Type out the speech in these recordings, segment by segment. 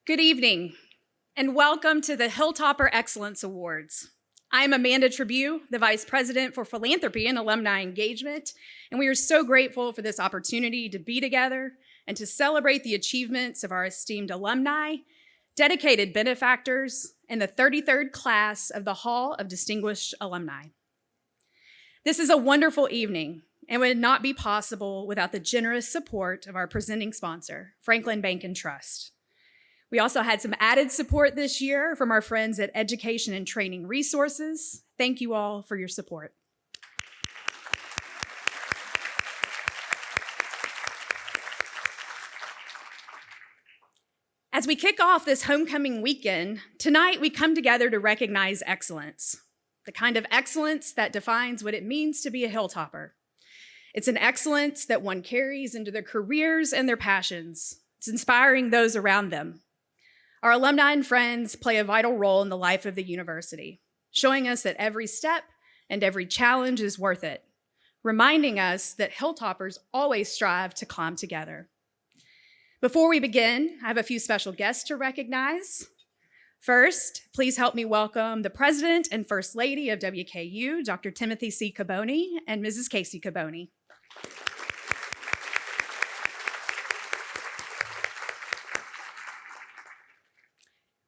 Good evening, and welcome to the Hilltopper Excellence Awards. I'm Amanda Tribune, the Vice President for Philanthropy and Alumni Engagement, and we are so grateful for this opportunity to be together and to celebrate the achievements of our esteemed alumni, dedicated benefactors, and the 33rd class of the Hall of Distinguished Alumni. This is a wonderful evening and would not be possible without the generous support of our presenting sponsor, Franklin Bank and Trust. We also had some added support this year from our friends at Education and Training Resources. Thank you all for your support. As we kick off this homecoming weekend, tonight we come together to recognize excellence, the kind of excellence that defines what it means to be a Hilltopper. It's an excellence that one carries into their careers and their passions. It's inspiring those around them. Our alumni and friends play a vital role in the life of the university, showing us that every step and every challenge is worth it, reminding us that Hilltoppers always strive to climb together. Before we begin, I have a few special guests to recognize. First, please help me welcome the President and First Lady of WKU, Dr. Timothy C. Caboni and Mrs. Casey Caboni.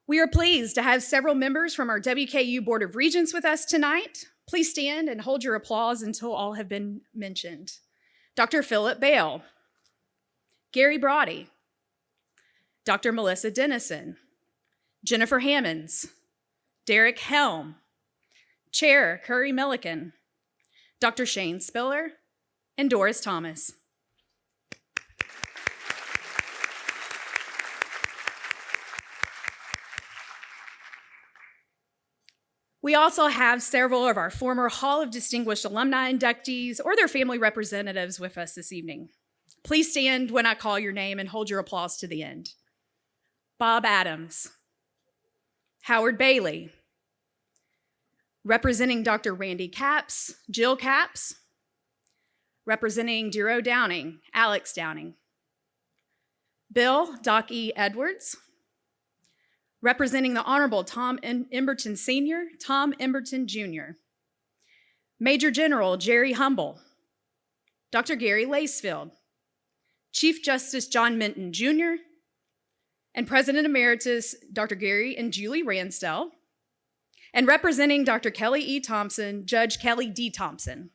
We are pleased to have several members from our WKU Board of Regents with us tonight. Please stand and hold your applause until all have been mentioned. Dr. Philip Bale, Gary Brody, Dr. Melissa Dennison, Jennifer Hammonds, Derek Helm, Chair Curry Milliken, Dr. Shane Spiller, and Doris Thomas. We also have several of our former Hall of Distinguished Alumni inductees or their family representatives with us this evening. Please stand when I call your name and hold your applause to the end. Bob Adams, Howard Bailey, representing Dr. Randy Capps, Jill Capps, representing Duro Downing, Alex Downing, Bill Doc E. Edwards, representing the Honorable Tom Emberton Sr., Tom Emberton Jr., Major General Jerry Humble, Dr. Gary Lacefield, Chief Justice John Minton Jr., and President Emeritus Dr. Gary and Julie Ransdell, and representing Dr. Kelly E. Thompson, Judge Kelly D. Thompson.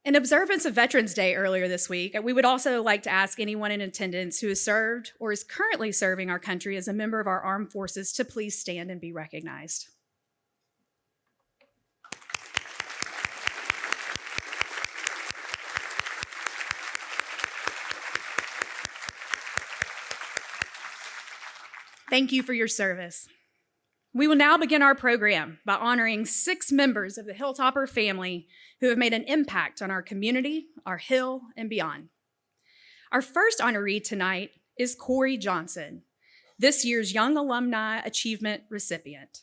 In observance of Veterans Day earlier this week, we would also like to ask anyone in attendance who has served or is currently serving our country as a member of our armed forces to please stand and be recognized. Thank you for your service. We will now begin our program by honoring 6 members of the Hilltopper family who have made an impact on our community, our Hill, and beyond. Our first honoree tonight is Corey Johnson, this year's Young Alumni Achievement recipient.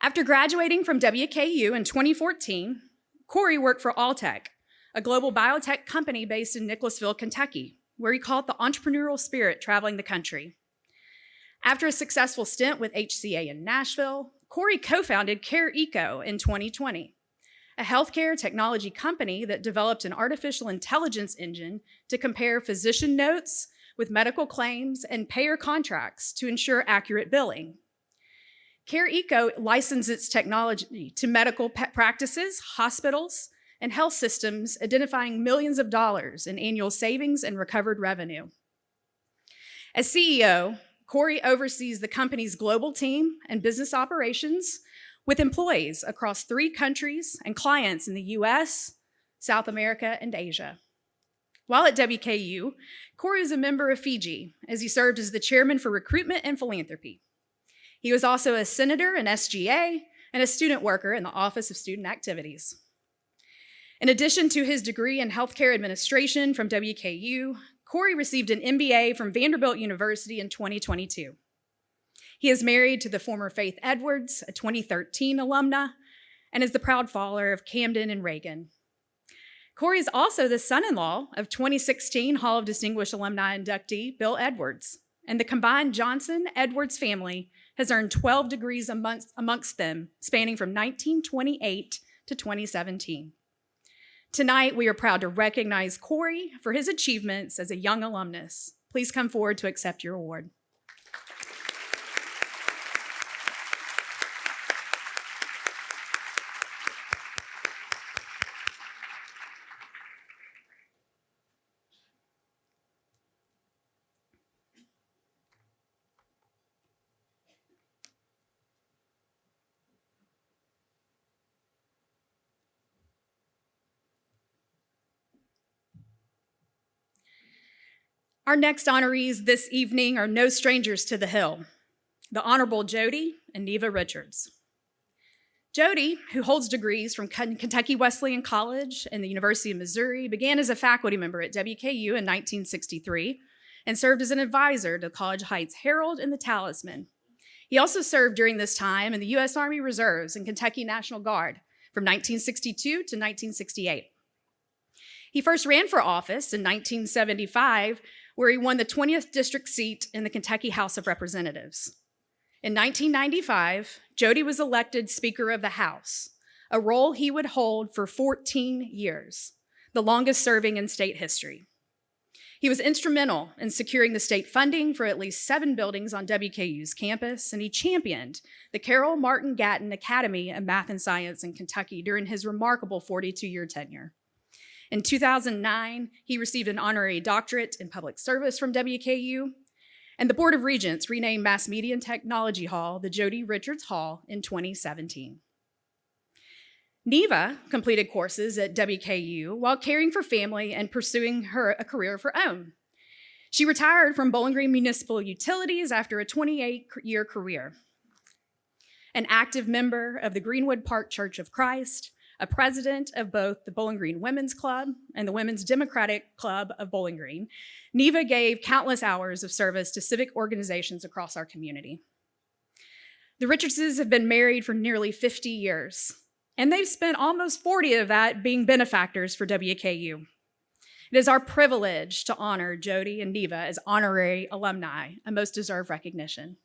After graduating from WKU in 2014, Corey worked for Alltech, a global biotech company based in Nicholasville, Kentucky, where he caught the entrepreneurial spirit traveling the country. After a successful stint with HCA in Nashville, Corey co-founded CareEco in 2020, a healthcare technology company that developed an artificial intelligence engine to compare physician notes with medical claims and payer contracts to ensure accurate billing. CareEco licensed its technology to medical practices, hospitals, and health systems, identifying millions of dollars in annual savings and recovered revenue. As CEO, Corey oversees the company's global team and business operations with employees across 3 countries and clients in the US, South America, and Asia. While at WKU, Corey was a member of Fiji as he served as the chairman for recruitment and philanthropy. He was also a senator in SGA and a student worker in the Office of Student Activities. In addition to his degree in healthcare administration from WKU, Corey received an MBA from Vanderbilt University in 2022. He is married to the former Faith Edwards, a 2013 alumna, and is the proud father of Camden and Reagan. Corey is also the son-in-law of 2016 Hall of Distinguished Alumni inductee Bill Edwards, and the combined Johnson-Edwards family has earned 12 degrees amongst them, spanning from 1928 to 2017. Tonight, we are proud to recognize Corey for his achievements as a young alumnus. Please come forward to accept your award. Our next honorees this evening are no strangers to the Hill, the Honorable Jody and Neva Richards. Jody, who holds degrees from Kentucky Wesleyan College and the University of Missouri, began as a faculty member at WKU in 1963 and served as an advisor to College Heights Herald and the Talisman. He also served during this time in the U.S. Army Reserves and Kentucky National Guard from 1962 to 1968. He first ran for office in 1975, where he won the 20th district seat in the Kentucky House of Representatives. In 1995, Jody was elected Speaker of the House, a role he would hold for 14 years, the longest serving in state history. He was instrumental in securing the state funding for at least 7 buildings on WKU's campus, and he championed the Carol Martin Gatton Academy of Math and Science in Kentucky during his remarkable 42-year tenure. In 2009, he received an honorary doctorate in public service from WKU, and the Board of Regents renamed Mass Media and Technology Hall the Jody Richards Hall in 2017. Neva completed courses at WKU while caring for family and pursuing a career of her own. She retired from Bowling Green Municipal Utilities after a 28-year career. An active member of the Greenwood Park Church of Christ, a president of both the Bowling Green Women's Club and the Women's Democratic Club of Bowling Green, Neva gave countless hours of service to civic organizations across our community. The Richardses have been married for nearly 50 years, and they've spent almost 40 of that being benefactors for WKU. It is our privilege to honor Jody and Neva as honorary alumni, a most deserved recognition.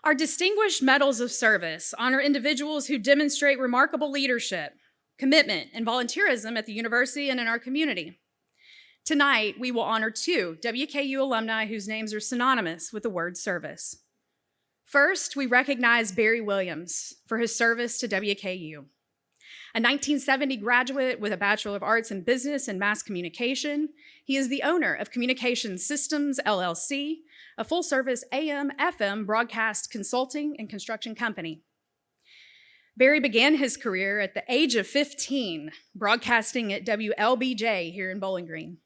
Our distinguished medals of service honor individuals who demonstrate remarkable leadership, commitment, and volunteerism at the university and in our community. Tonight, we will honor 2 WKU alumni whose names are synonymous with the word service. First, we recognize Barry Williams for his service to WKU. A 1970 graduate with a Bachelor of Arts in Business and Mass Communication, he is the owner of Communication Systems, LLC, a full-service AM/FM broadcast consulting and construction company. Barry began his career at the age of 15, broadcasting at WLBJ here in Bowling Green.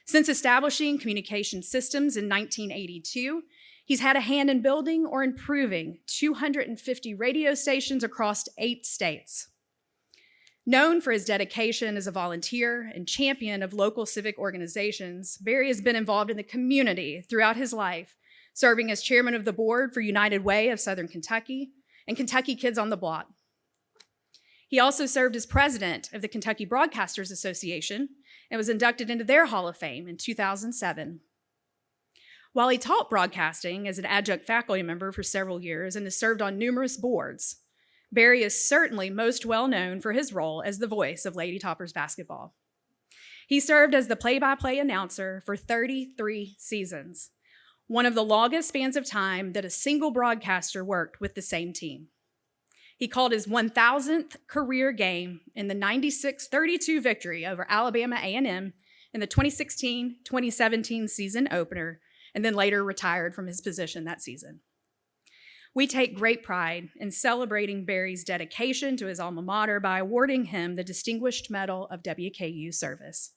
Since establishing Communication Systems in 1982, he's had a hand in building or improving 250 radio stations across 8 states. Known for his dedication as a volunteer and champion of local civic organizations, Barry has been involved in the community throughout his life, serving as chairman of the board for United Way of Southern Kentucky and Kentucky Kids on the Block. He also served as president of the Kentucky Broadcasters Association and was inducted into their Hall of Fame in 2007. While he taught broadcasting as an adjunct faculty member for several years and has served on numerous boards, Barry is certainly most well known for his role as the voice of Lady Toppers basketball. He served as the play-by-play announcer for 33 seasons, one of the longest spans of time that a single broadcaster worked with the same team. He called his 1,000th career game in the 96-32 victory over Alabama A&M in the 2016-2017 season opener, and then later retired from his position that season. We take great pride in celebrating Barry's dedication to his alma mater by awarding him the Distinguished Medal of WKU Service.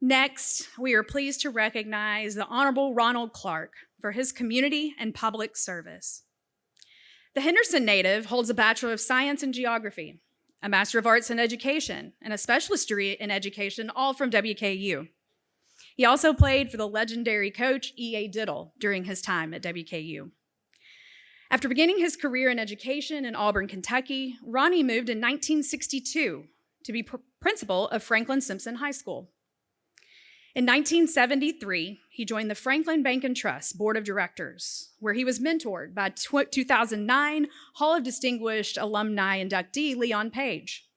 Next, we are pleased to recognize the Honorable Ronald Clark for his community and public service. The Henderson native holds a Bachelor of Science in Geography, a Master of Arts in Education, and a specialist degree in education, all from WKU. He also played for the legendary coach E.A. Diddle during his time at WKU. After beginning his career in education in Auburn, Kentucky, Ronnie moved in 1962 to be principal of Franklin Simpson High School. In 1973, he joined the Franklin Bank and Trust Board of Directors, where he was mentored by 2009 Hall of Distinguished Alumni inductee Leon Page.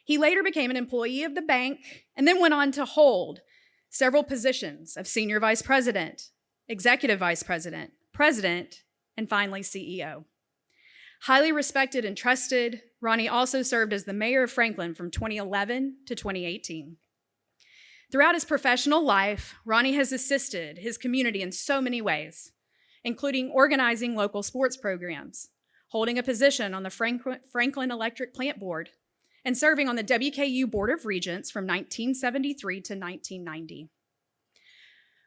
He later became an employee of the bank and then went on to hold several positions of senior vice president, executive vice president, president, and finally CEO. Highly respected and trusted, Ronnie also served as the mayor of Franklin from 2011 to 2018. Throughout his professional life, Ronnie has assisted his community in so many ways, including organizing local sports programs, holding a position on the Franklin Electric Plant Board, and serving on the WKU Board of Regents from 1973 to 1990.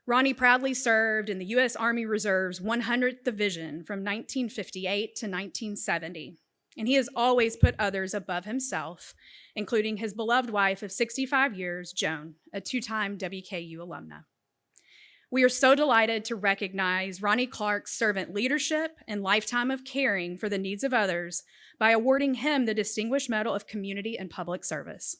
Ronnie proudly served in the U.S. Army Reserve's 100th Division from 1958 to 1970, and he has always put others above himself, including his beloved wife of 65 years, Joan, a two-time WKU alumna. We are so delighted to recognize Ronnie Clark's servant leadership and lifetime of caring for the needs of others by awarding him the Distinguished Medal of Community and Public Service.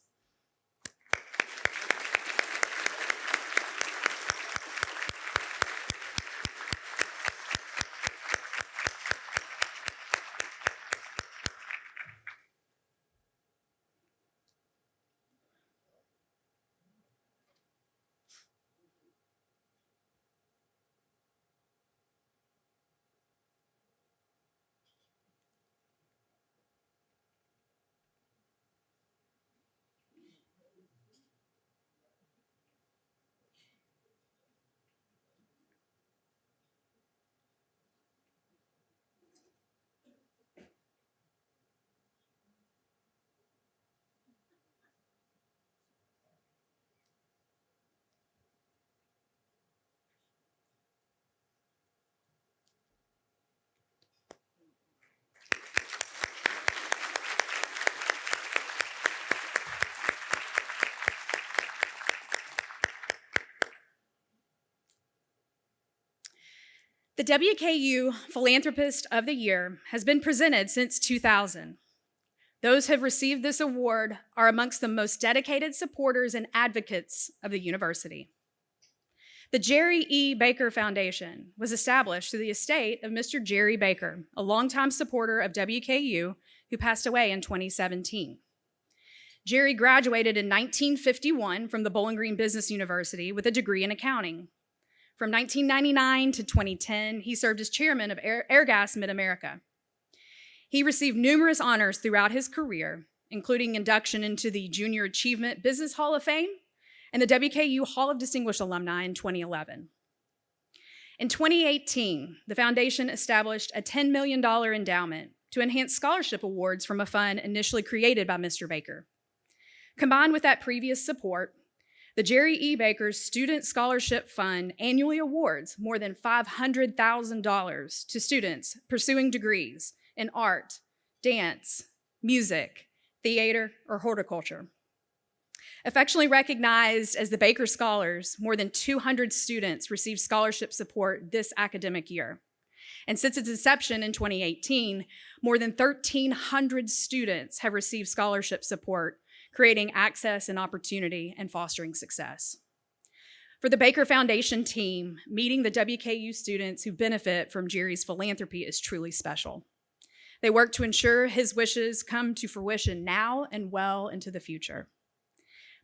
The WKU Philanthropist of the Year has been presented since 2000. Those who have received this award are amongst the most dedicated supporters and advocates of the university. The Jerry E. Baker Foundation was established through the estate of Mr. Jerry Baker, a longtime supporter of WKU who passed away in 2017. Jerry graduated in 1951 from the Bowling Green Business University with a degree in accounting. From 1999 to 2010, he served as chairman of Airgas Mid-America. He received numerous honors throughout his career, including induction into the Junior Achievement Business Hall of Fame and the WKU Hall of Distinguished Alumni in 2011. In 2018, the foundation established a $10 million endowment to enhance scholarship awards from a fund initially created by Mr. Baker. Combined with that previous support, the Jerry E. Baker Student Scholarship Fund annually awards more than $500,000 to students pursuing degrees in art, dance, music, theater, or horticulture. Affectionately recognized as the Baker Scholars, more than 200 students received scholarship support this academic year. And since its inception in 2018, more than 1,300 students have received scholarship support, creating access and opportunity and fostering success. For the Baker Foundation team, meeting the WKU students who benefit from Jerry's philanthropy is truly special. They work to ensure his wishes come to fruition now and well into the future.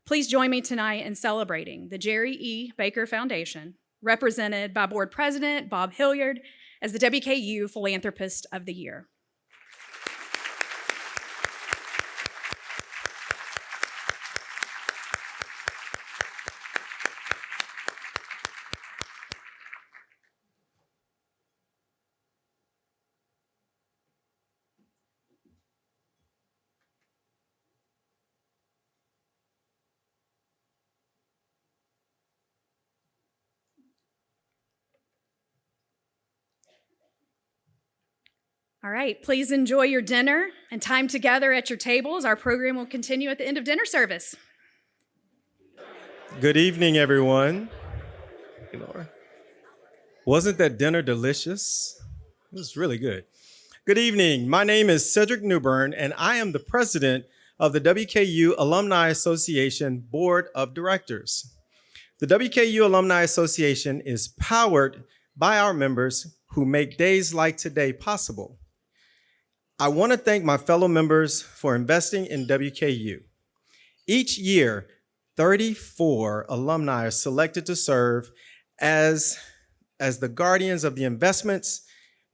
Please join me tonight in celebrating the Jerry E. Baker Foundation, represented by Board President Bob Hilliard as the WKU Philanthropist of the Year. All right, please enjoy your dinner and time together at your tables. Our program will continue at the end of dinner service. Good evening, everyone. Hey, Laura. Wasn't that dinner delicious? It was really good. Good evening. My name is Cedric Newbern, and I am the president of the WKU Alumni Association Board of Directors. The WKU Alumni Association is powered by our members who make days like today possible. I want to thank my fellow members for investing in WKU. Each year, 34 alumni are selected to serve as the guardians of the investments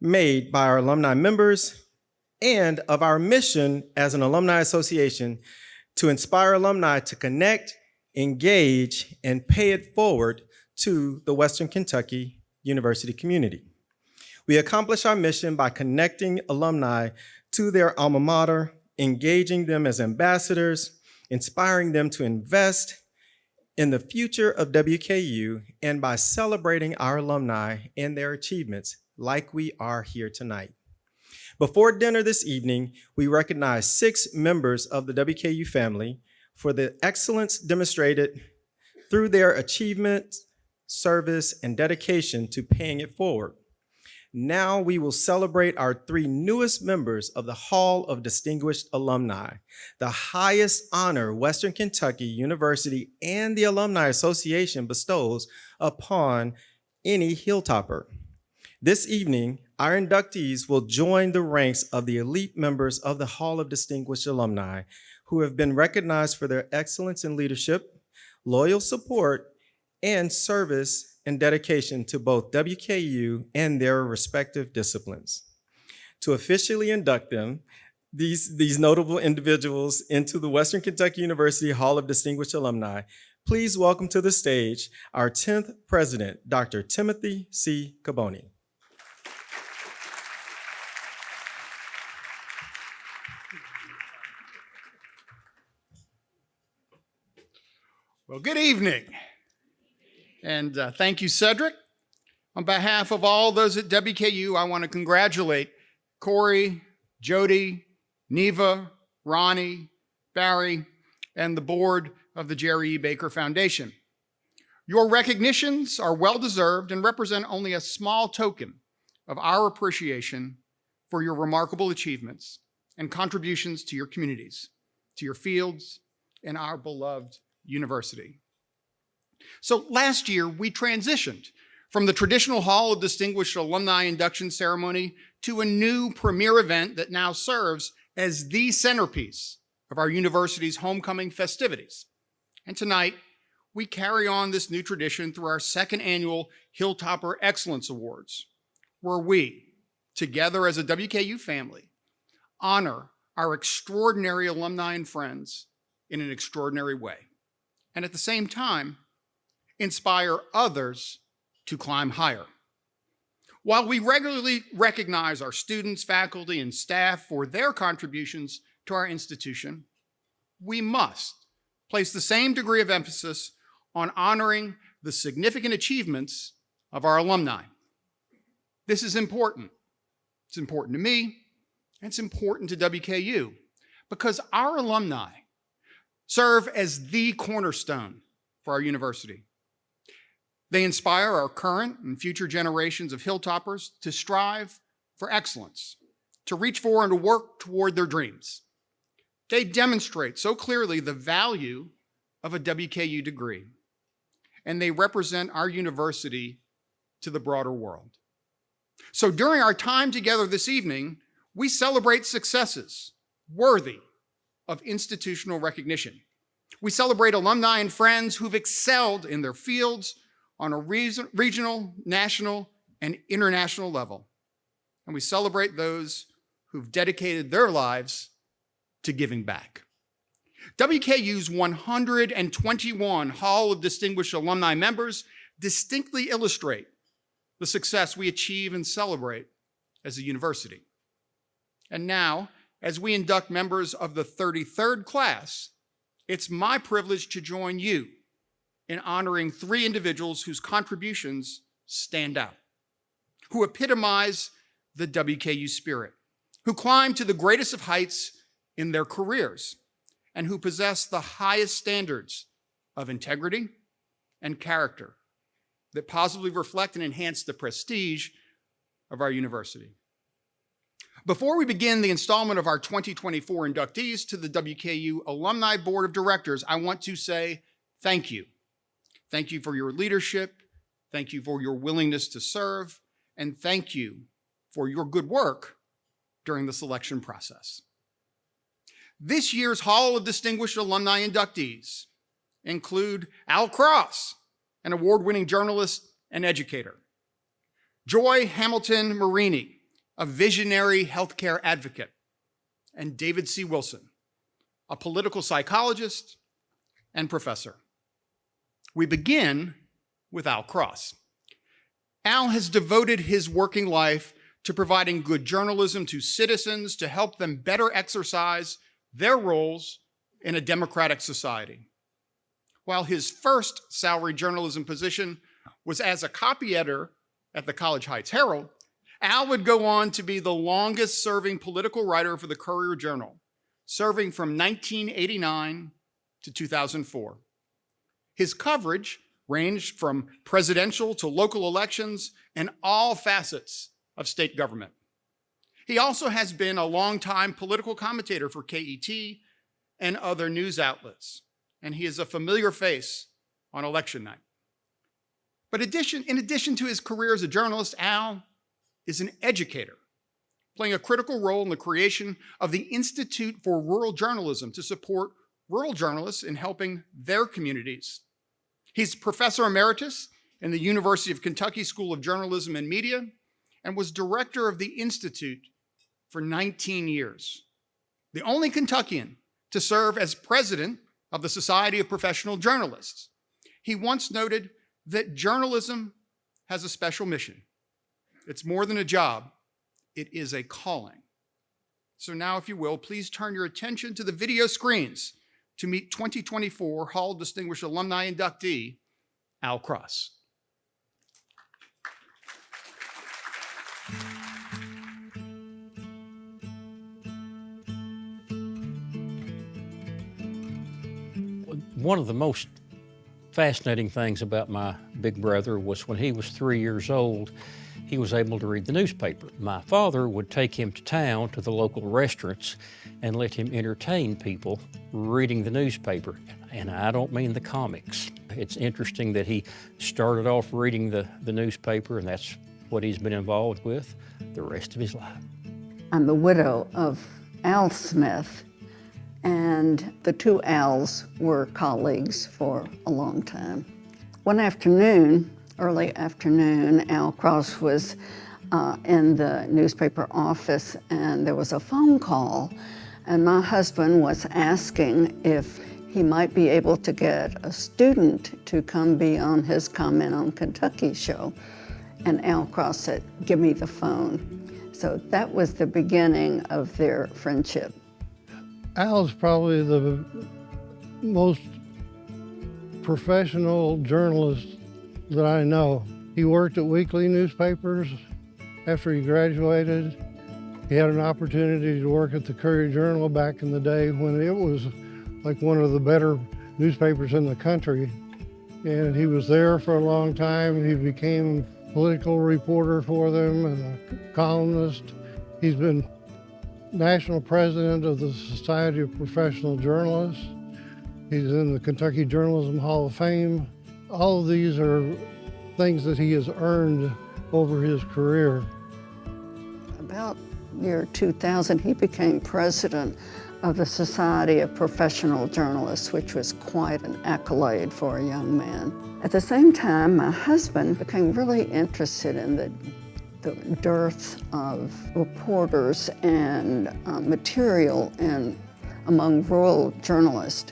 made by our alumni members and of our mission as an alumni association to inspire alumni to connect, engage, and pay it forward to the Western Kentucky University community. We accomplish our mission by connecting alumni to their alma mater, engaging them as ambassadors, inspiring them to invest in the future of WKU, and by celebrating our alumni and their achievements like we are here tonight. Before dinner this evening, we recognize 6 members of the WKU family for the excellence demonstrated through their achievement, service, and dedication to paying it forward. Now we will celebrate our 3 newest members of the Hall of Distinguished Alumni, the highest honor Western Kentucky University and the Alumni Association bestows upon any Hilltopper. This evening, our inductees will join the ranks of the elite members of the Hall of Distinguished Alumni who have been recognized for their excellence in leadership, loyal support, and service and dedication to both WKU and their respective disciplines. To officially induct them, these notable individuals into the Western Kentucky University Hall of Distinguished Alumni, please welcome to the stage our 10th president, Dr. Timothy C. Caboni. Well, good evening. And thank you, Cedric. On behalf of all those at WKU, I want to congratulate Corey, Jody, Neva, Ronnie, Barry, and the board of the Jerry E. Baker Foundation. Your recognitions are well-deserved and represent only a small token of our appreciation for your remarkable achievements and contributions to your communities, to your fields, and our beloved university. So last year, we transitioned from the traditional Hall of Distinguished Alumni induction ceremony to a new premier event that now serves as the centerpiece of our university's homecoming festivities. And tonight, we carry on this new tradition through our second annual Hilltopper Excellence Awards, where we, together as a WKU family, honor our extraordinary alumni and friends in an extraordinary way, and at the same time, inspire others to climb higher. While we regularly recognize our students, faculty, and staff for their contributions to our institution, we must place the same degree of emphasis on honoring the significant achievements of our alumni. This is important. It's important to me, and it's important to WKU, because our alumni serve as the cornerstone for our university. They inspire our current and future generations of Hilltoppers to strive for excellence, to reach for and to work toward their dreams. They demonstrate so clearly the value of a WKU degree, and they represent our university to the broader world. So during our time together this evening, we celebrate successes worthy of institutional recognition. We celebrate alumni and friends who've excelled in their fields on a regional, national, and international level. And we celebrate those who've dedicated their lives to giving back. WKU's 121 Hall of Distinguished Alumni members distinctly illustrate the success we achieve and celebrate as a university. And now, as we induct members of the 33rd class, it's my privilege to join you in honoring three individuals whose contributions stand out, who epitomize the WKU spirit, who climb to the greatest of heights in their careers, and who possess the highest standards of integrity and character that positively reflect and enhance the prestige of our university. Before we begin the installment of our 2024 inductees to the WKU Alumni Board of Directors, I want to say thank you. Thank you for your leadership. Thank you for your willingness to serve. And thank you for your good work during the selection process. This year's Hall of Distinguished Alumni inductees include Al Cross, an award-winning journalist and educator; Joy Hamilton Marini, a visionary healthcare advocate; and David C. Wilson, a political psychologist and professor. We begin with Al Cross. Al has devoted his working life to providing good journalism to citizens to help them better exercise their roles in a democratic society. While his first salary journalism position was as a copy editor at the College Heights Herald, Al would go on to be the longest-serving political writer for the Courier-Journal, serving from 1989 to 2004. His coverage ranged from presidential to local elections and all facets of state government. He also has been a longtime political commentator for KET and other news outlets, and he is a familiar face on election night. But in addition to his career as a journalist, Al is an educator, playing a critical role in the creation of the Institute for Rural Journalism to support rural journalists in helping their communities. He's professor emeritus in the University of Kentucky School of Journalism and Media and was director of the Institute for 19 years, the only Kentuckian to serve as president of the Society of Professional Journalists. He once noted that journalism has a special mission. It's more than a job, it is a calling. So now, if you will, please turn your attention to the video screens to meet 2024 Hall of Distinguished Alumni inductee, Al Cross. One of the most fascinating things about my big brother was when he was 3 years old, he was able to read the newspaper. My father would take him to town to the local restaurants and let him entertain people reading the newspaper. And I don't mean the comics. It's interesting that he started off reading the newspaper, and that's what he's been involved with the rest of his life. I'm the widow of Al Smith, and the twoAls were colleagues for a long time. One afternoon, early afternoon, Al Cross was in the newspaper office, and there was a phone call, and my husband was asking if he might be able to get a student to come be on his Comment on Kentucky show. And Al Cross said, "Give me the phone." So that was the beginning of their friendship. Al's probably the most professional journalist that I know. He worked at weekly newspapers after he graduated. He had an opportunity to work at the Courier-Journal back in the day when it was like one of the better newspapers in the country. And he was there for a long time. He became a political reporter for them and a columnist. He's been national president of the Society of Professional Journalists. He's in the Kentucky Journalism Hall of Fame. All of these are things that he has earned over his career. About year 2000, he became president of the Society of Professional Journalists, which was quite an accolade for a young man. At the same time, my husband became really interested in the dearth of reporters and material among rural journalists.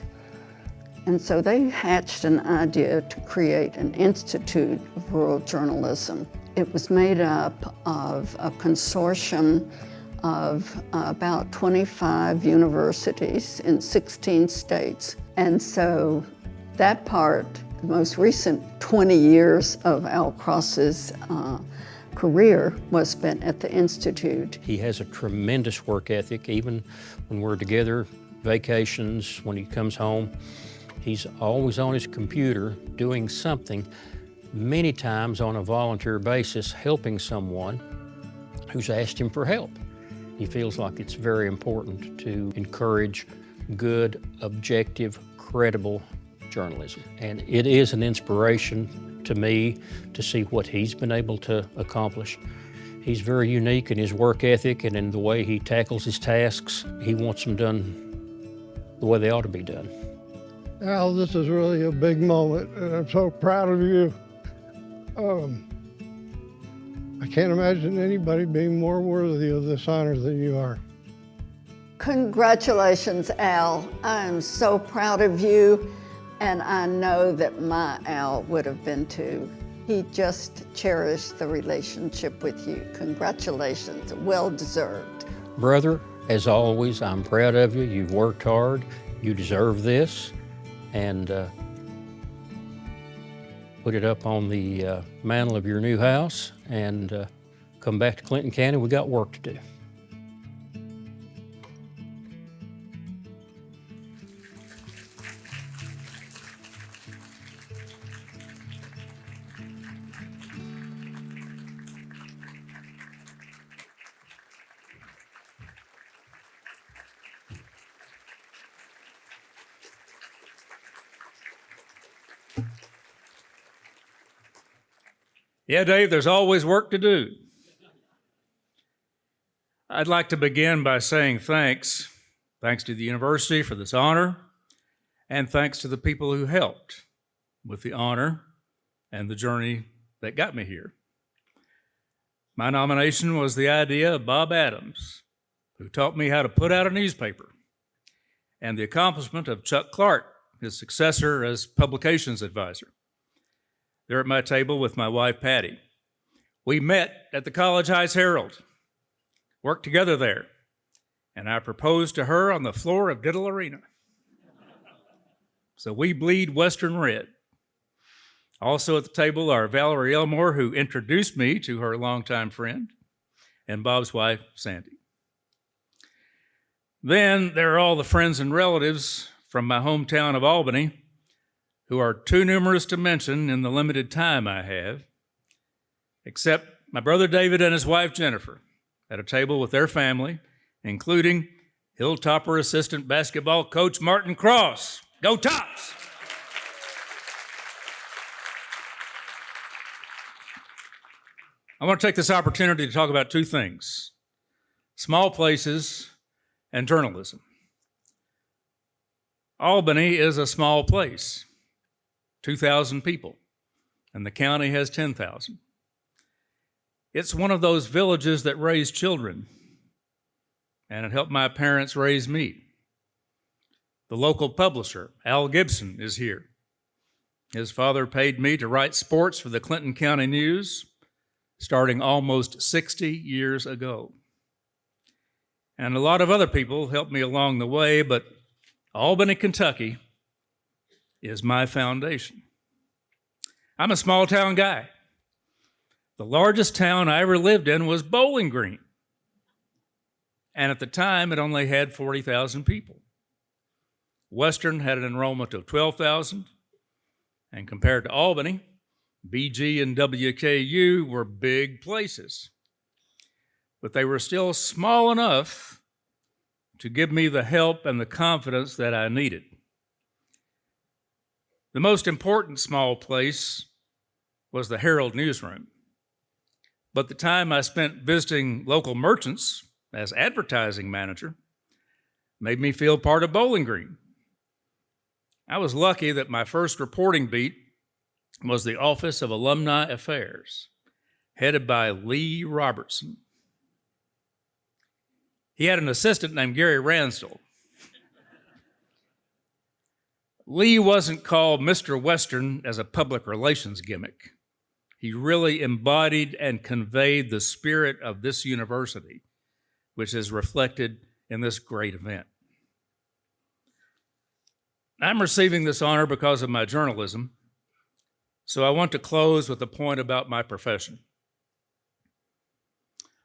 And so they hatched an idea to create an Institute of Rural Journalism. It was made up of a consortium of about 25 universities in 16 states. And so that part, the most recent 20 years of Al Cross's career was spent at the Institute. He has a tremendous work ethic, even when we're together, vacations, when he comes home. He's always on his computer doing something, many times on a volunteer basis, helping someone who's asked him for help. He feels like it's very important to encourage good, objective, credible journalism. And it is an inspiration to me to see what he's been able to accomplish. He's very unique in his work ethic and in the way he tackles his tasks. He wants them done the way they ought to be done. Al, this is really a big moment, and I'm so proud of you. I can't imagine anybody being more worthy of this honor than you are. Congratulations, Al. I'm so proud of you, and I know that my Al would have been too. He just cherished the relationship with you. Congratulations, well deserved. Brother, as always, I'm proud of you. You've worked hard. You deserve this. And put it up on the mantle of your new house and come back to Clinton County. We got work to do. Yeah, Dave, there's always work to do. I'd like to begin by saying thanks. Thanks to the university for this honor, and thanks to the people who helped with the honor and the journey that got me here. My nomination was the idea of Bob Adams, who taught me how to put out a newspaper, and the accomplishment of Chuck Clark, his successor as publications advisor. They're at my table with my wife, Patty. We met at the College Heights Herald, worked together there, and I proposed to her on the floor of Diddle Arena. So we bleed Western red. Also at the table are Valerie Elmore, who introduced me to her longtime friend, and Bob's wife, Sandy. Then there are all the friends and relatives from my hometown of Albany, who are too numerous to mention in the limited time I have, except my brother David and his wife Jennifer at a table with their family, including Hilltopper assistant basketball coach Martin Cross. Go Tops! I want to take this opportunity to talk about two things: small places and journalism. Albany is a small place, 2,000 people, and the county has 10,000. It's one of those villages that raise children, and it helped my parents raise me. The local publisher, Al Gibson, is here. His father paid me to write sports for the Clinton County News, starting almost 60 years ago. And a lot of other people helped me along the way, but Albany, Kentucky is my foundation. I'm a small town guy. The largest town I ever lived in was Bowling Green. And at the time, it only had 40,000 people. Western had an enrollment of 12,000. And compared to Albany, BG and WKU were big places. But they were still small enough to give me the help and the confidence that I needed. The most important small place was the Herald newsroom. But the time I spent visiting local merchants as advertising manager made me feel part of Bowling Green. I was lucky that my first reporting beat was the Office of Alumni Affairs, headed by Lee Robertson. He had an assistant named Gary Ransdell. Lee wasn't called Mr. Western as a public relations gimmick. He really embodied and conveyed the spirit of this university, which is reflected in this great event. I'm receiving this honor because of my journalism, so I want to close with a point about my profession.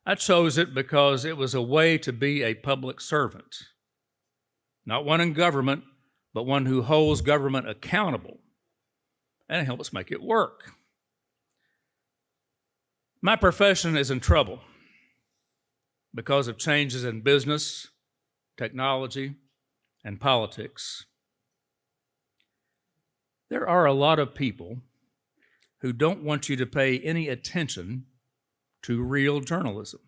I chose it because it was a way to be a public servant, not one in government, but one who holds government accountable and helps make it work. My profession is in trouble because of changes in business, technology, and politics. There are a lot of people who don't want you to pay any attention to real journalism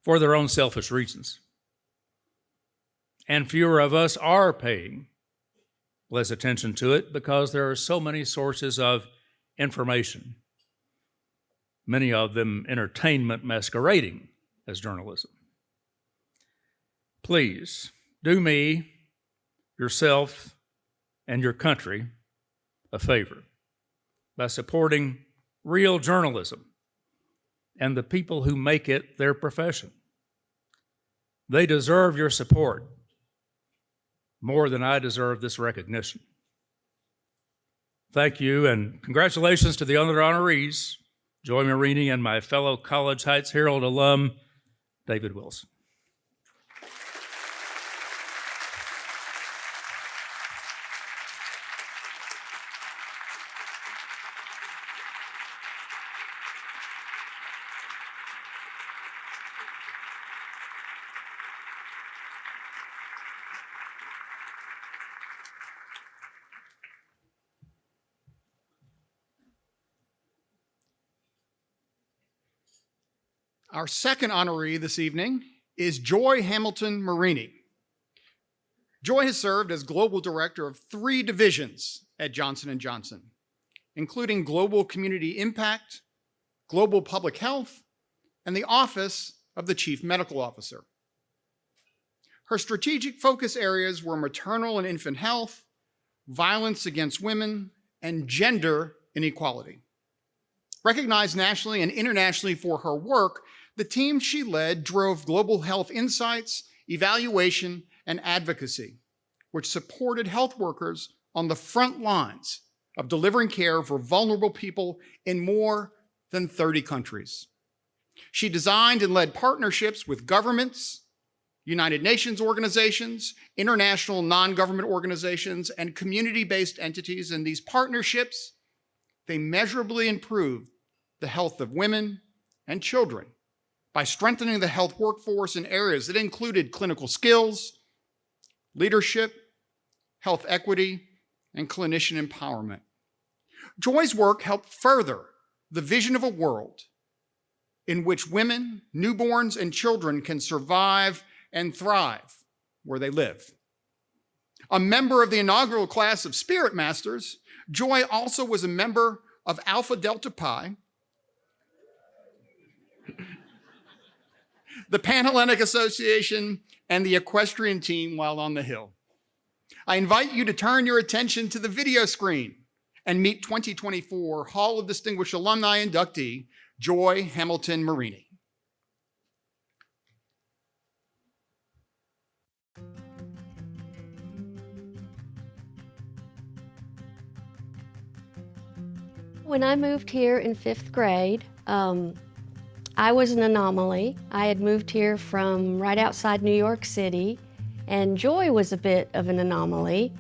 for their own selfish reasons. And fewer of us are paying less attention to it because there are so many sources of information, many of them entertainment masquerading as journalism. Please do me, yourself, and your country a favor by supporting real journalism and the people who make it their profession. They deserve your support more than I deserve this recognition. Thank you, and congratulations to the other honorees, Joy Marini and my fellow College Heights Herald alum, David Wilson. Our second honoree this evening is Joy Hamilton Marini. Joy has served as Global Director of 3 divisions at Johnson & Johnson, including Global Community Impact, Global Public Health, and the Office of the Chief Medical Officer. Her strategic focus areas were maternal and infant health, violence against women, and gender inequality. Recognized nationally and internationally for her work, the team she led drove global health insights, evaluation, and advocacy, which supported health workers on the front lines of delivering care for vulnerable people in more than 30 countries. She designed and led partnerships with governments, United Nations organizations, international non-government organizations, and community-based entities. And these partnerships, they measurably improved the health of women and children by strengthening the health workforce in areas that included clinical skills, leadership, health equity, and clinician empowerment. Joy's work helped further the vision of a world in which women, newborns, and children can survive and thrive where they live. A member of the inaugural class of Spirit Masters, Joy also was a member of Alpha Delta Pi, the Panhellenic Association, and the equestrian team while on the Hill. I invite you to turn your attention to the video screen and meet 2024 Hall of Distinguished Alumni inductee, Joy Hamilton Marini. When I moved here in 5th grade, I was an anomaly. I had moved here from right outside New York City, and Joy was a bit of an anomaly,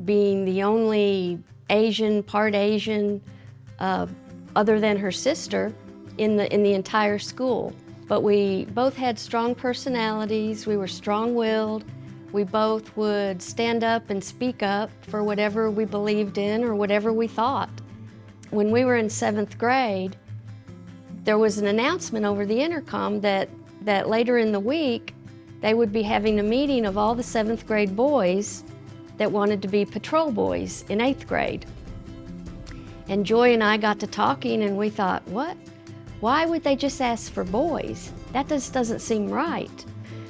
being the only Asian, part Asian, other than her sister, in the entire school. But we both had strong personalities, we were strong-willed, we both would stand up and speak up for whatever we believed in or whatever we thought. When we were in 7th grade, there was an announcement over the intercom that later in the week, they would be having a meeting of all the 7th grade boys that wanted to be patrol boys in 8th grade. And Joy and I got to talking and we thought, what? Why would they just ask for boys? That just doesn't seem right.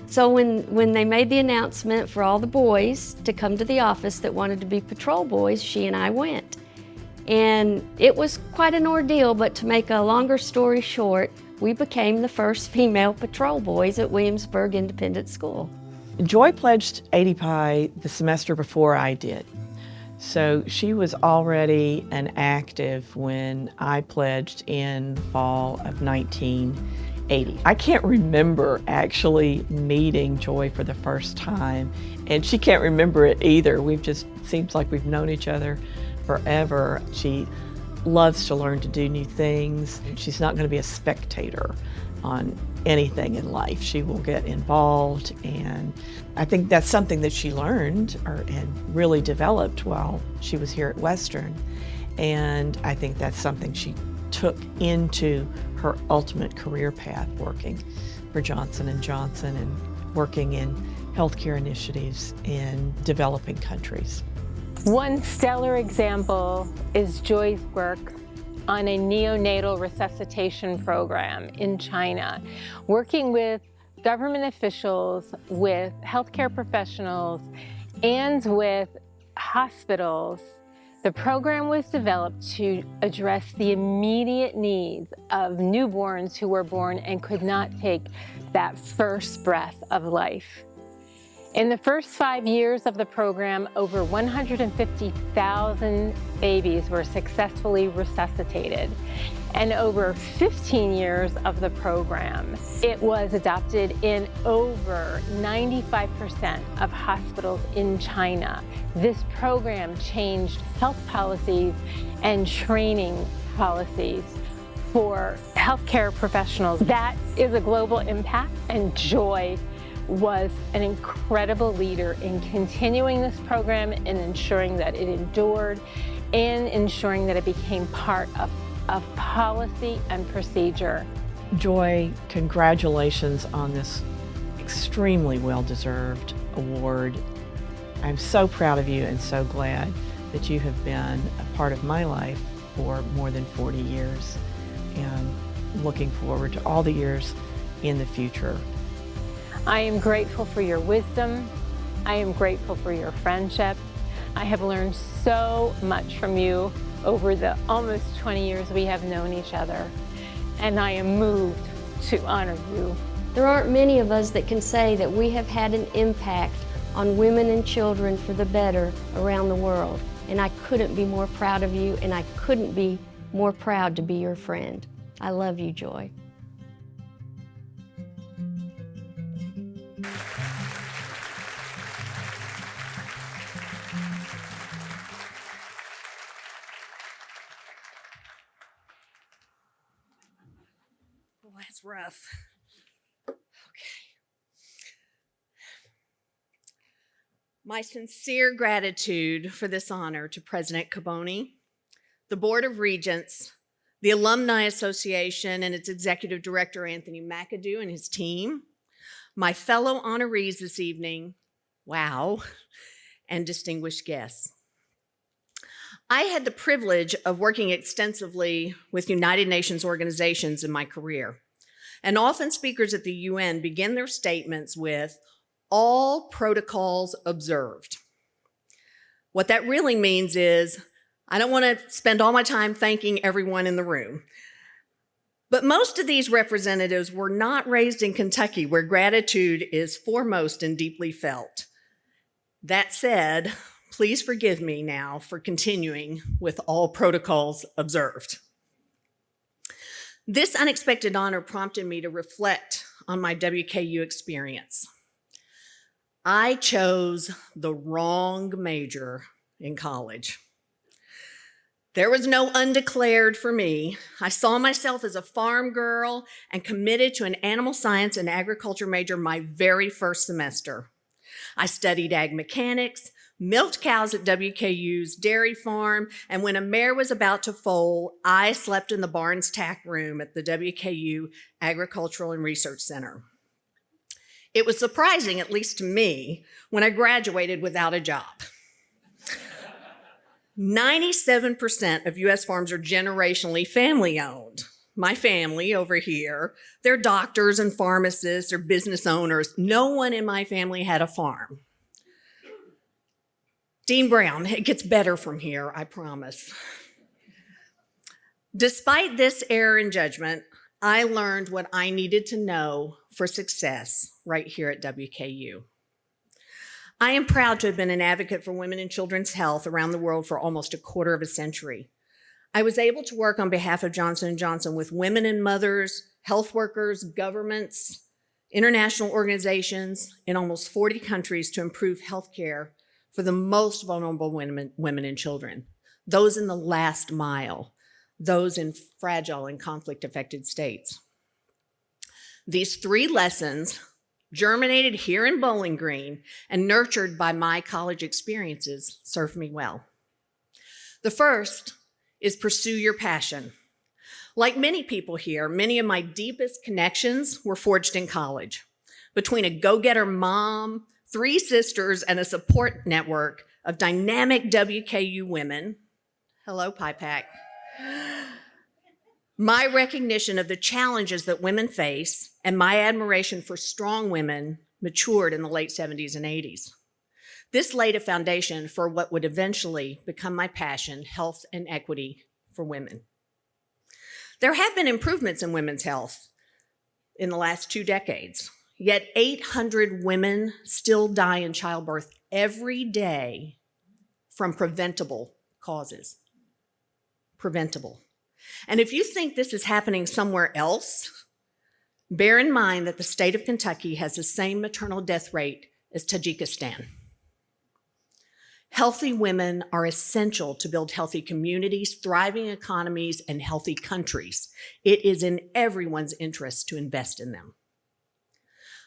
So when they made the announcement for all the boys to come to the office that wanted to be patrol boys, she and I went. And it was quite an ordeal, but to make a longer story short, we became the first female patrol boys at Williamsburg Independent School. Joy pledged 80 Pi the semester before I did. So she was already an active when I pledged in the fall of 1980. I can't remember actually meeting Joy for the first time, and she can't remember it either. Seems like we've known each other forever. She loves to learn to do new things. She's not going to be a spectator on anything in life. She will get involved, and I think that's something that she learned and really developed while she was here at Western. And I think that's something she took into her ultimate career path, working for Johnson & Johnson and working in healthcare initiatives in developing countries. One stellar example is Joy's work on a neonatal resuscitation program in China, working with government officials, with healthcare professionals, and with hospitals. The program was developed to address the immediate needs of newborns who were born and could not take that first breath of life. In the first 5 years of the program, over 150,000 babies were successfully resuscitated. And over 15 years of the program, it was adopted in over 95% of hospitals in China. This program changed health policies and training policies for healthcare professionals. That is a global impact, and Joy was an incredible leader in continuing this program and ensuring that it endured and ensuring that it became part of policy and procedure. Joy, congratulations on this extremely well-deserved award. I'm so proud of you and so glad that you have been a part of my life for more than 40 years, and looking forward to all the years in the future. I am grateful for your wisdom. I am grateful for your friendship. I have learned so much from you over the almost 20 years we have known each other, and I am moved to honor you. There aren't many of us that can say that we have had an impact on women and children for the better around the world, and I couldn't be more proud of you, and I couldn't be more proud to be your friend. I love you, Joy. breath. Okay. My sincere gratitude for this honor to President Caboni, the Board of Regents, the Alumni Association and its Executive Director, Anthony McAdoo, and his team, my fellow honorees this evening, wow, and distinguished guests. I had the privilege of working extensively with United Nations organizations in my career, and often speakers at the UN begin their statements with, "all protocols observed." What that really means is, I don't want to spend all my time thanking everyone in the room. But most of these representatives were not raised in Kentucky, where gratitude is foremost and deeply felt. That said, please forgive me now for continuing with all protocols observed. This unexpected honor prompted me to reflect on my WKU experience. I chose the wrong major in college. There was no undeclared for me. I saw myself as a farm girl and committed to an animal science and agriculture major my very first semester. I studied ag mechanics, milked cows at WKU's dairy farm, and when a mare was about to foal, I slept in the barn's tack room at the WKU Agricultural and Research Center. It was surprising, at least to me, when I graduated without a job. 97% of US farms are generationally family-owned. My family over here, they're doctors and pharmacists or business owners. No one in my family had a farm. Dean Brown, it gets better from here, I promise. Despite this error in judgment, I learned what I needed to know for success right here at WKU. I am proud to have been an advocate for women and children's health around the world for almost a quarter of a century. I was able to work on behalf of Johnson & Johnson with women and mothers, health workers, governments, international organizations in almost 40 countries to improve health care for the most vulnerable women and children, those in the last mile, those in fragile and conflict-affected states. These 3 lessons, germinated here in Bowling Green and nurtured by my college experiences, served me well. The first is pursue your passion. Like many people here, many of my deepest connections were forged in college. Between a go-getter mom, 3 sisters, and a support network of dynamic WKU women, hello, PIPAC, my recognition of the challenges that women face and my admiration for strong women matured in the late 70s and 80s. This laid a foundation for what would eventually become my passion, health and equity for women. There have been improvements in women's health in the last 2 decades, yet 800 women still die in childbirth every day from preventable causes. Preventable. And if you think this is happening somewhere else, bear in mind that the state of Kentucky has the same maternal death rate as Tajikistan. Healthy women are essential to build healthy communities, thriving economies, and healthy countries. It is in everyone's interest to invest in them.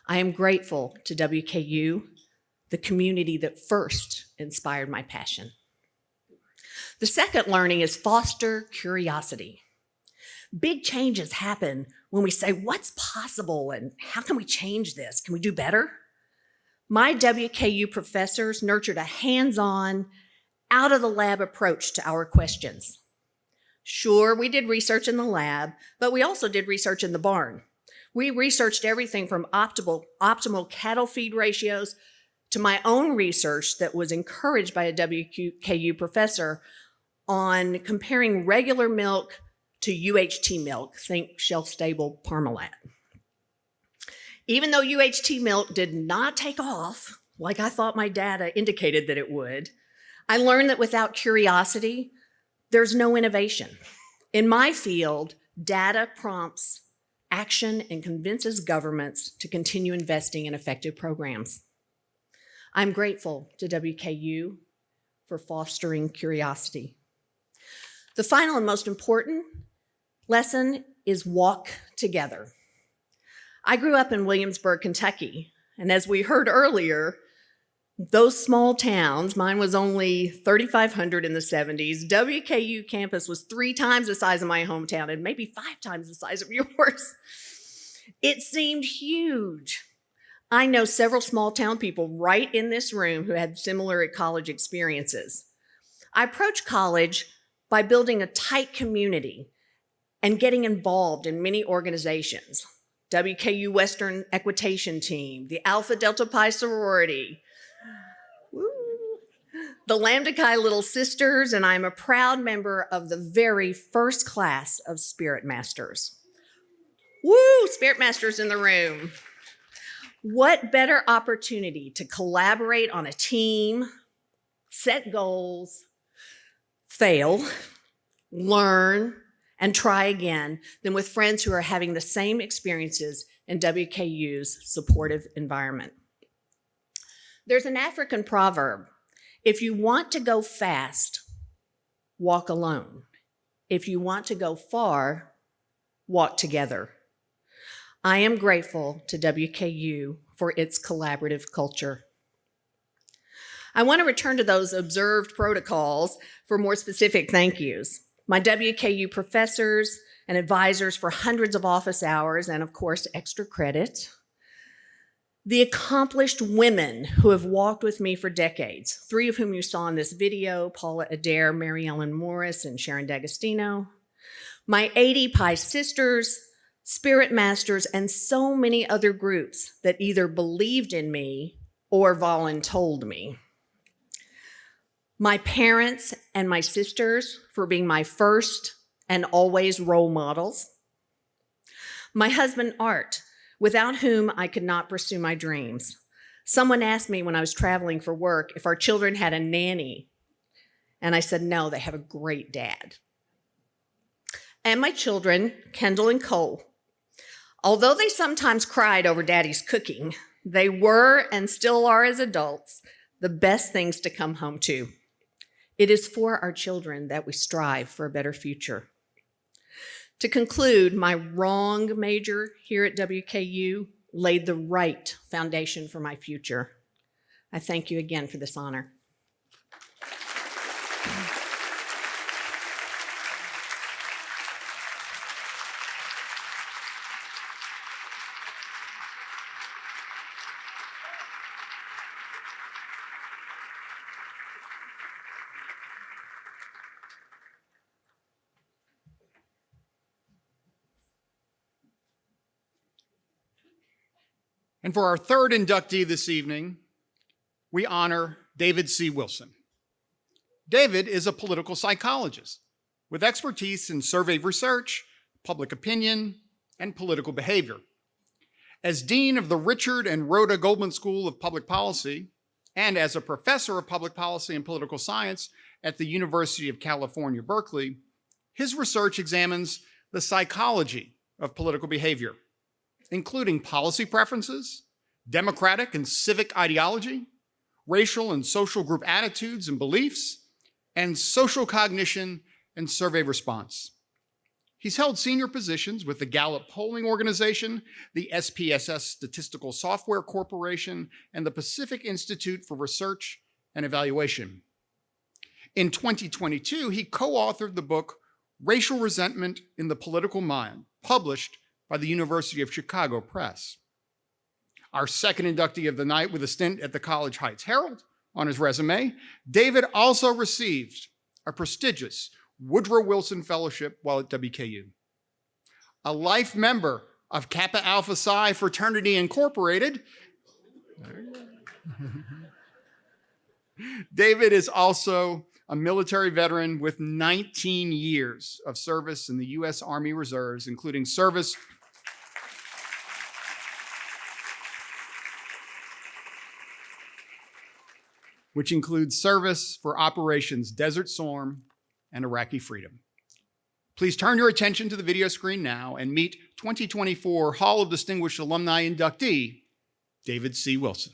I am grateful to WKU, the community that first inspired my passion. The second learning is foster curiosity. Big changes happen when we say, what's possible and how can we change this? Can we do better? My WKU professors nurtured a hands-on, out-of-the-lab approach to our questions. Sure, we did research in the lab, but we also did research in the barn. We researched everything from optimal cattle feed ratios to my own research that was encouraged by a WKU professor on comparing regular milk to UHT milk, think shelf-stable Parmalat. Even though UHT milk did not take off, like I thought my data indicated that it would, I learned that without curiosity, there's no innovation. In my field, data prompts action and convinces governments to continue investing in effective programs. I'm grateful to WKU for fostering curiosity. The final and most important lesson is walk together. I grew up in Williamsburg, Kentucky, and as we heard earlier, those small towns, mine was only 3,500 in the 70s. WKU campus was 3 times the size of my hometown and maybe 5 times the size of yours. It seemed huge. I know several small town people right in this room who had similar college experiences. I approached college by building a tight community and getting involved in many organizations. WKU Western Equitation Team, the Alpha Delta Pi Sorority, the Lambda Chi Little Sisters, and I'm a proud member of the very first class of Spirit Masters. Woo, Spirit Masters in the room. What better opportunity to collaborate on a team, set goals, fail, learn, and try again than with friends who are having the same experiences in WKU's supportive environment. There's an African proverb: if you want to go fast, walk alone. If you want to go far, walk together. I am grateful to WKU for its collaborative culture. I want to return to those observed protocols for more specific thank yous. My WKU professors and advisors for hundreds of office hours and, of course, extra credit. The accomplished women who have walked with me for decades, 3 of whom you saw in this video, Paula Adair, Mary Ellen Morris, and Sharon D'Agostino. My 80 Pi sisters, Spirit Masters, and so many other groups that either believed in me or voluntold me. My parents and my sisters for being my first and always role models. My husband, Art, without whom I could not pursue my dreams. Someone asked me when I was traveling for work if our children had a nanny, and I said, no, they have a great dad. And my children, Kendall and Cole. Although they sometimes cried over daddy's cooking, they were and still are as adults the best things to come home to. It is for our children that we strive for a better future. To conclude, my wrong major here at WKU laid the right foundation for my future. I thank you again for this honor. And for our 3rd inductee this evening, we honor David C. Wilson. David is a political psychologist with expertise in survey research, public opinion, and political behavior. As Dean of the Richard and Rhoda Goldman School of Public Policy, and as a professor of public policy and political science at the University of California, Berkeley, his research examines the psychology of political behavior, including policy preferences, democratic and civic ideology, racial and social group attitudes and beliefs, and social cognition and survey response. He's held senior positions with the Gallup Polling Organization, the SPSS Statistical Software Corporation, and the Pacific Institute for Research and Evaluation. In 2022, he co-authored the book Racial Resentment in the Political Mind, published by the University of Chicago Press. Our 2nd inductee of the night with a stint at the College Heights Herald on his resume, David also received a prestigious Woodrow Wilson Fellowship while at WKU. A life member of Kappa Alpha Psi Fraternity Incorporated, David is also a military veteran with 19 years of service in the U.S. Army Reserves, including service which includes service for Operations Desert Storm and Iraqi Freedom. Please turn your attention to the video screen now and meet 2024 Hall of Distinguished Alumni inductee, David C. Wilson.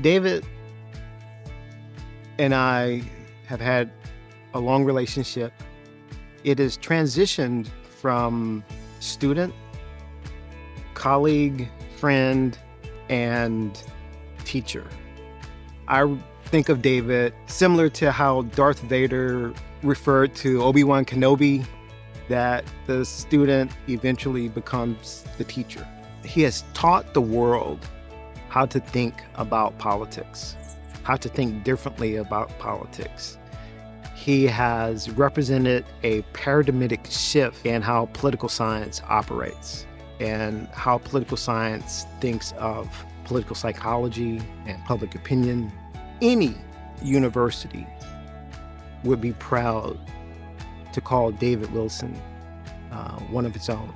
David and I have had a long relationship. It has transitioned from student, colleague, friend, and teacher. I think of David similar to how Darth Vader referred to Obi-Wan Kenobi, that the student eventually becomes the teacher. He has taught the world how to think about politics, how to think differently about politics. He has represented a paradigmatic shift in how political science operates and how political science thinks of political psychology and public opinion. Any university would be proud to call David Wilson one of its own.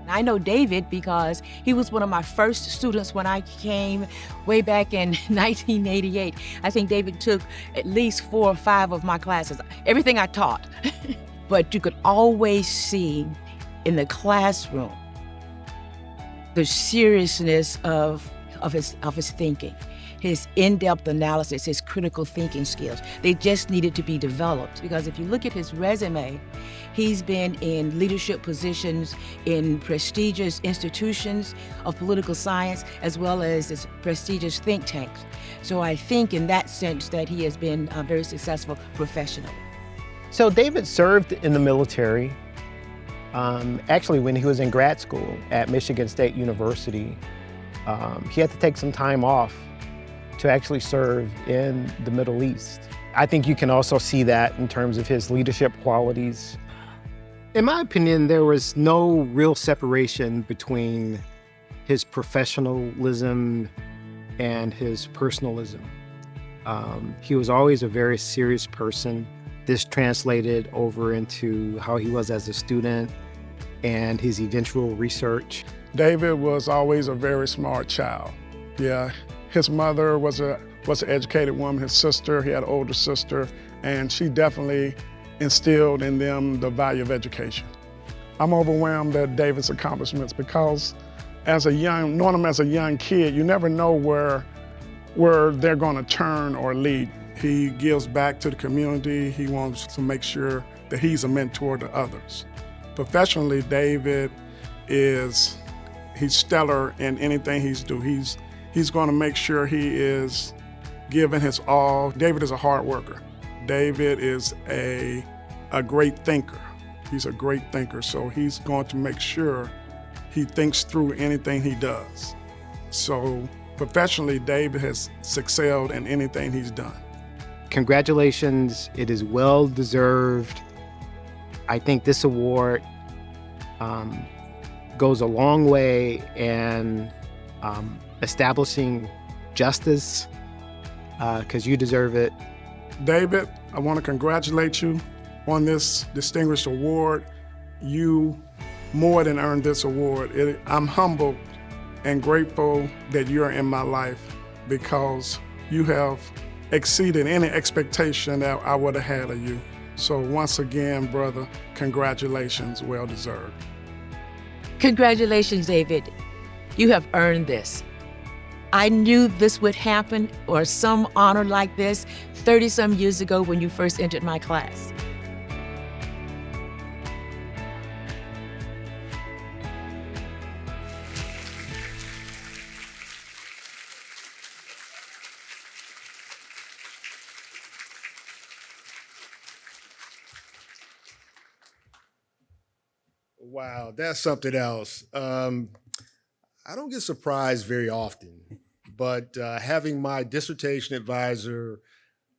I know David because he was one of my first students when I came way back in 1988. I think David took at least 4 or 5 of my classes, everything I taught. But you could always see in the classroom the seriousness of his thinking, his in-depth analysis, his critical thinking skills. They just needed to be developed, because if you look at his resume, he's been in leadership positions in prestigious institutions of political science as well as prestigious think tanks. So I think in that sense that he has been very successful professionally. So David served in the military. Actually, when he was in grad school at Michigan State University, he had to take some time off to actually serve in the Middle East. I think you can also see that in terms of his leadership qualities. In my opinion, there was no real separation between his professionalism and his personalism. He was always a very serious person. This translated over into how he was as a student and his eventual research. David was always a very smart child. Yeah, his mother was an educated woman. His sister, he had an older sister, and she definitely instilled in them the value of education. I'm overwhelmed at David's accomplishments because knowing him as a young kid, you never know where they're gonna turn or lead. He gives back to the community. He wants to make sure that he's a mentor to others. Professionally, David he's stellar in anything he's doing. He's gonna make sure he is giving his all. David is a hard worker. David is a great thinker. He's a great thinker, so he's going to make sure he thinks through anything he does. So professionally, David has excelled in anything he's done. Congratulations, it is well deserved. I think this award goes a long way in establishing justice, because you deserve it. David, I want to congratulate you on this distinguished award. You more than earned this award. I'm humbled and grateful that you're in my life because you have exceeded any expectation that I would have had of you. So once again, brother, congratulations, well deserved. Congratulations, David. You have earned this. I knew this would happen, or some honor like this, 30-some years ago when you first entered my class. Wow, that's something else. I don't get surprised very often, but having my dissertation advisor,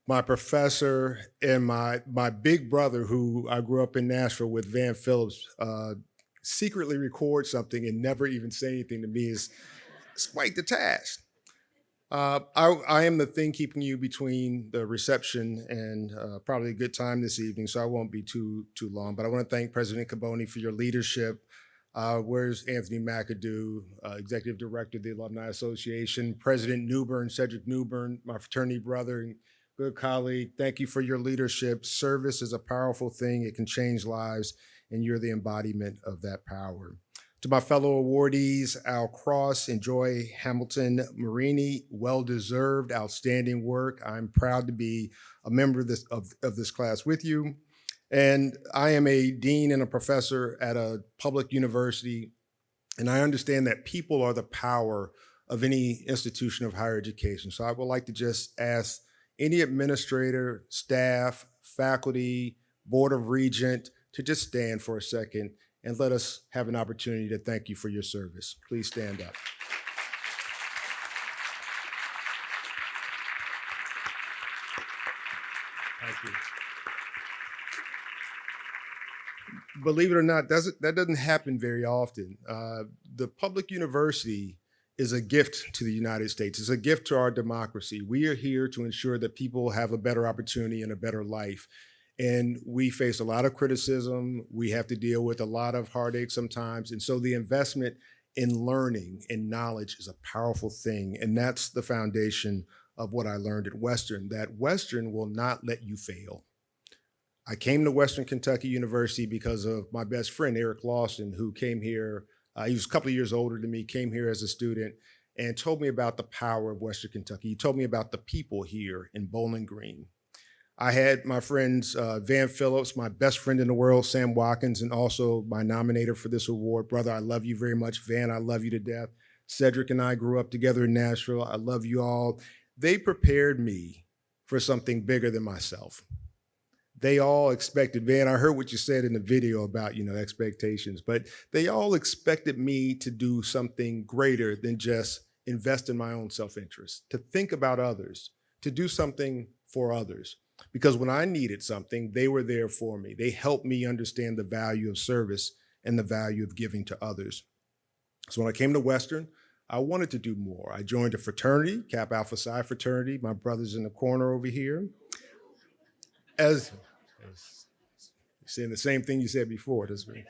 my professor, and my big brother, who I grew up in Nashville with, Van Phillips, secretly record something and never even say anything to me is quite the task. I am the thing keeping you between the reception and probably a good time this evening, so I won't be too long. But I want to thank President Caboni for your leadership. Where's Anthony McAdoo, Executive Director of the Alumni Association, President Newbern, Cedric Newbern, my fraternity brother and good colleague. Thank you for your leadership. Service is a powerful thing. It can change lives, and you're the embodiment of that power. To my fellow awardees, Al Cross and Joy Hamilton Marini, well-deserved, outstanding work. I'm proud to be a member of this class with you. And I am a dean and a professor at a public university, and I understand that people are the power of any institution of higher education. So I would like to just ask any administrator, staff, faculty, Board of Regent to just stand for a second and let us have an opportunity to thank you for your service. Please stand up. Thank you. Believe it or not, that doesn't happen very often. The public university is a gift to the United States. It's a gift to our democracy. We are here to ensure that people have a better opportunity and a better life. And we face a lot of criticism. We have to deal with a lot of heartache sometimes. And so the investment in learning and knowledge is a powerful thing. And that's the foundation of what I learned at Western, that Western will not let you fail. I came to Western Kentucky University because of my best friend, Eric Lawson, who came here. He was a couple of years older than me, came here as a student, and told me about the power of Western Kentucky. He told me about the people here in Bowling Green. I had my friends, Van Phillips, my best friend in the world, Sam Watkins, and also my nominator for this award. Brother, I love you very much. Van, I love you to death. Cedric and I grew up together in Nashville. I love you all. They prepared me for something bigger than myself. They all expected, Van, I heard what you said in the video about, expectations, but they all expected me to do something greater than just invest in my own self-interest, to think about others, to do something for others. Because when I needed something, they were there for me. They helped me understand the value of service and the value of giving to others. So when I came to Western, I wanted to do more. I joined a fraternity, Kappa Alpha Psi fraternity. My brother's in the corner over here. As saying the same thing you said before, doesn't it?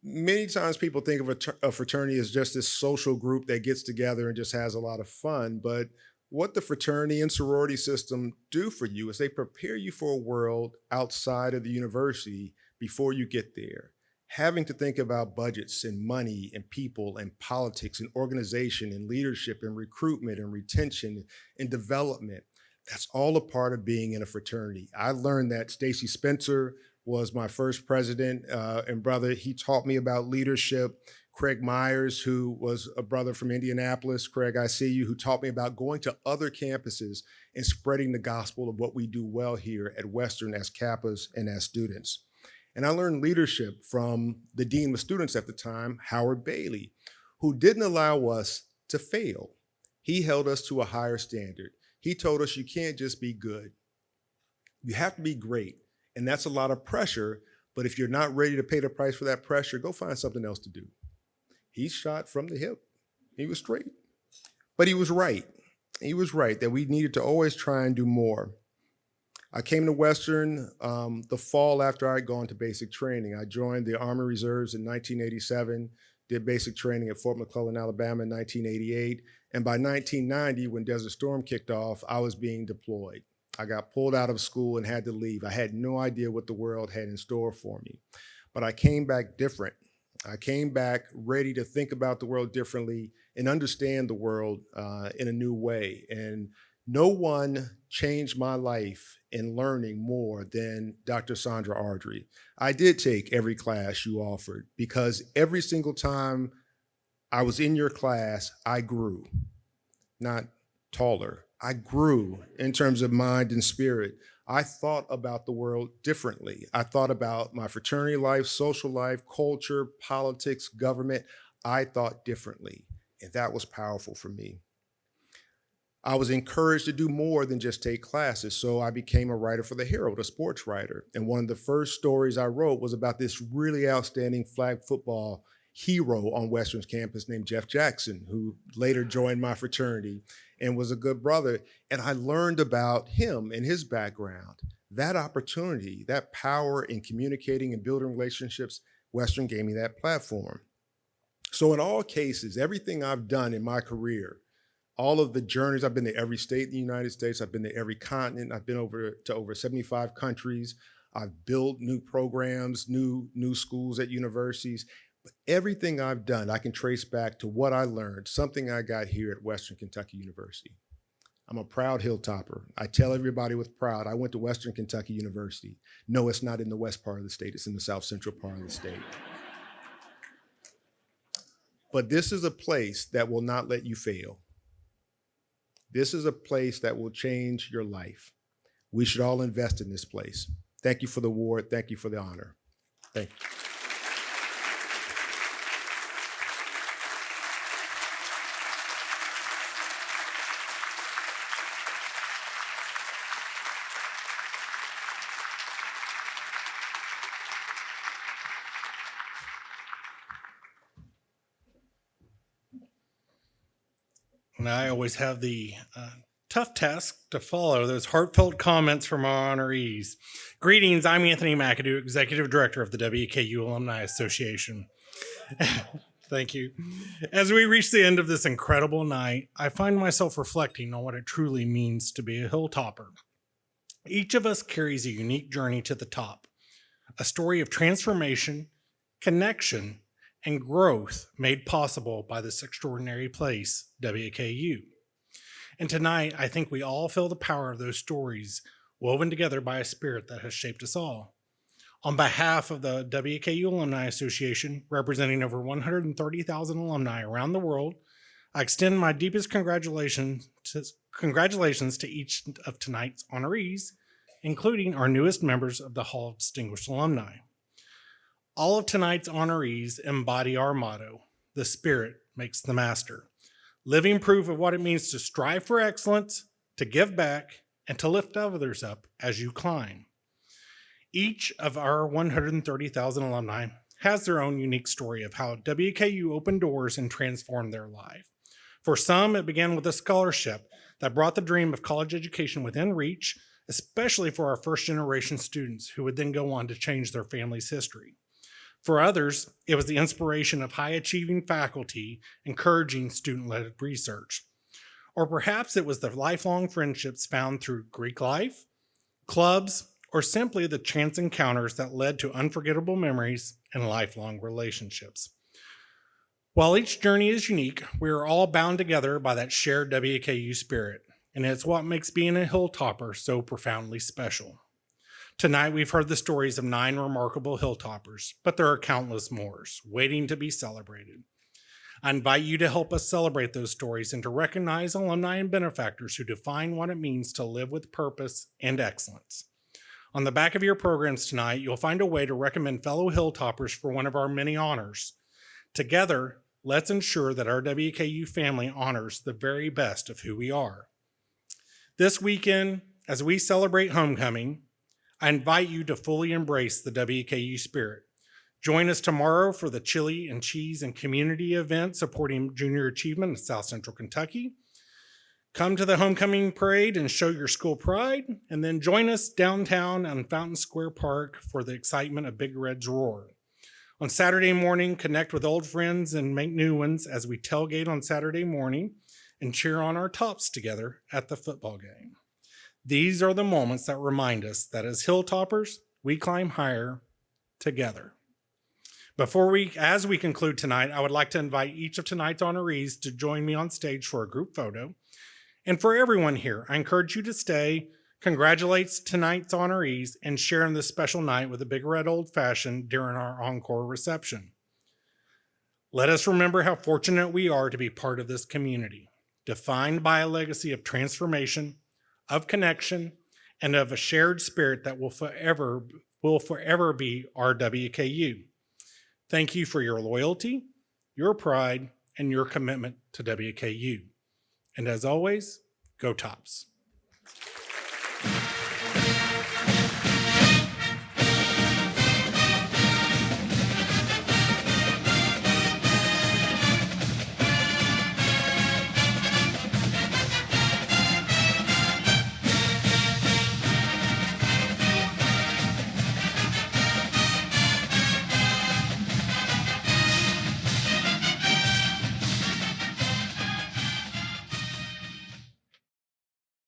Many times people think of a fraternity as just this social group that gets together and just has a lot of fun, but what the fraternity and sorority system do for you is they prepare you for a world outside of the university before you get there. Having to think about budgets and money and people and politics and organization and leadership and recruitment and retention and development, that's all a part of being in a fraternity. I learned that Stacy Spencer was my first president and brother. He taught me about leadership. Craig Myers, who was a brother from Indianapolis, Craig, I see you, who taught me about going to other campuses and spreading the gospel of what we do well here at Western as Kappas and as students. And I learned leadership from the dean of students at the time, Howard Bailey, who didn't allow us to fail. He held us to a higher standard. He told us you can't just be good. You have to be great. And that's a lot of pressure, but if you're not ready to pay the price for that pressure, go find something else to do. He shot from the hip. He was straight. But he was right. He was right that we needed to always try and do more. I came to Western the fall after I had gone to basic training. I joined the Army Reserves in 1987, did basic training at Fort McClellan, Alabama in 1988. And by 1990, when Desert Storm kicked off, I was being deployed. I got pulled out of school and had to leave. I had no idea what the world had in store for me. But I came back different. I came back ready to think about the world differently and understand the world in a new way. And no one changed my life in learning more than Dr. Sandra Ardrey. I did take every class you offered because every single time I was in your class, I grew, not taller. I grew in terms of mind and spirit. I thought about the world differently. I thought about my fraternity life, social life, culture, politics, government. I thought differently, and that was powerful for me. I was encouraged to do more than just take classes, so I became a writer for the Herald, a sports writer. And one of the first stories I wrote was about this really outstanding flag football hero on Western's campus named Jeff Jackson, who later joined my fraternity and was a good brother. And I learned about him and his background. That opportunity, that power in communicating and building relationships, Western gave me that platform. So in all cases, everything I've done in my career, all of the journeys, I've been to every state in the United States, I've been to every continent, I've been to over 75 countries. I've built new programs, new schools at universities. But everything I've done, I can trace back to what I learned, something I got here at Western Kentucky University. I'm a proud Hilltopper. I tell everybody with pride, I went to Western Kentucky University. No, it's not in the west part of the state, it's in the south central part of the state. But this is a place that will not let you fail. This is a place that will change your life. We should all invest in this place. Thank you for the award. Thank you for the honor. Thank you. And I always have the tough task to follow those heartfelt comments from our honorees. Greetings, I'm Anthony McAdoo, Executive Director of the WKU Alumni Association. Thank you. As we reach the end of this incredible night, I find myself reflecting on what it truly means to be a Hilltopper. Each of us carries a unique journey to the top, a story of transformation, connection, and growth made possible by this extraordinary place, WKU. And tonight, I think we all feel the power of those stories woven together by a spirit that has shaped us all. On behalf of the WKU Alumni Association, representing over 130,000 alumni around the world, I extend my deepest congratulations to each of tonight's honorees, including our newest members of the Hall of Distinguished Alumni. All of tonight's honorees embody our motto, the spirit makes the master, living proof of what it means to strive for excellence, to give back, and to lift others up as you climb. Each of our 130,000 alumni has their own unique story of how WKU opened doors and transformed their life. For some, it began with a scholarship that brought the dream of college education within reach, especially for our first generation students who would then go on to change their family's history. For others, it was the inspiration of high-achieving faculty encouraging student-led research. Or perhaps it was the lifelong friendships found through Greek life, clubs, or simply the chance encounters that led to unforgettable memories and lifelong relationships. While each journey is unique, we are all bound together by that shared WKU spirit, and it's what makes being a Hilltopper so profoundly special. Tonight, we've heard the stories of 9 remarkable Hilltoppers, but there are countless more waiting to be celebrated. I invite you to help us celebrate those stories and to recognize alumni and benefactors who define what it means to live with purpose and excellence. On the back of your programs tonight, you'll find a way to recommend fellow Hilltoppers for one of our many honors. Together, let's ensure that our WKU family honors the very best of who we are. This weekend, as we celebrate homecoming, I invite you to fully embrace the WKU spirit. Join us tomorrow for the Chili and Cheese and Community event supporting junior achievement in South Central Kentucky. Come to the homecoming parade and show your school pride, and then join us downtown on Fountain Square Park for the excitement of Big Red's Roar. On Saturday morning, connect with old friends and make new ones as we tailgate on Saturday morning and cheer on our tops together at the football game. These are the moments that remind us that as Hilltoppers, we climb higher together. As we conclude tonight, I would like to invite each of tonight's honorees to join me on stage for a group photo. And for everyone here, I encourage you to stay, congratulate tonight's honorees, and share in this special night with a Big Red Old Fashioned during our encore reception. Let us remember how fortunate we are to be part of this community, defined by a legacy of transformation, of connection, and of a shared spirit that will forever be our WKU. Thank you for your loyalty, your pride, and your commitment to WKU. And as always, go Tops.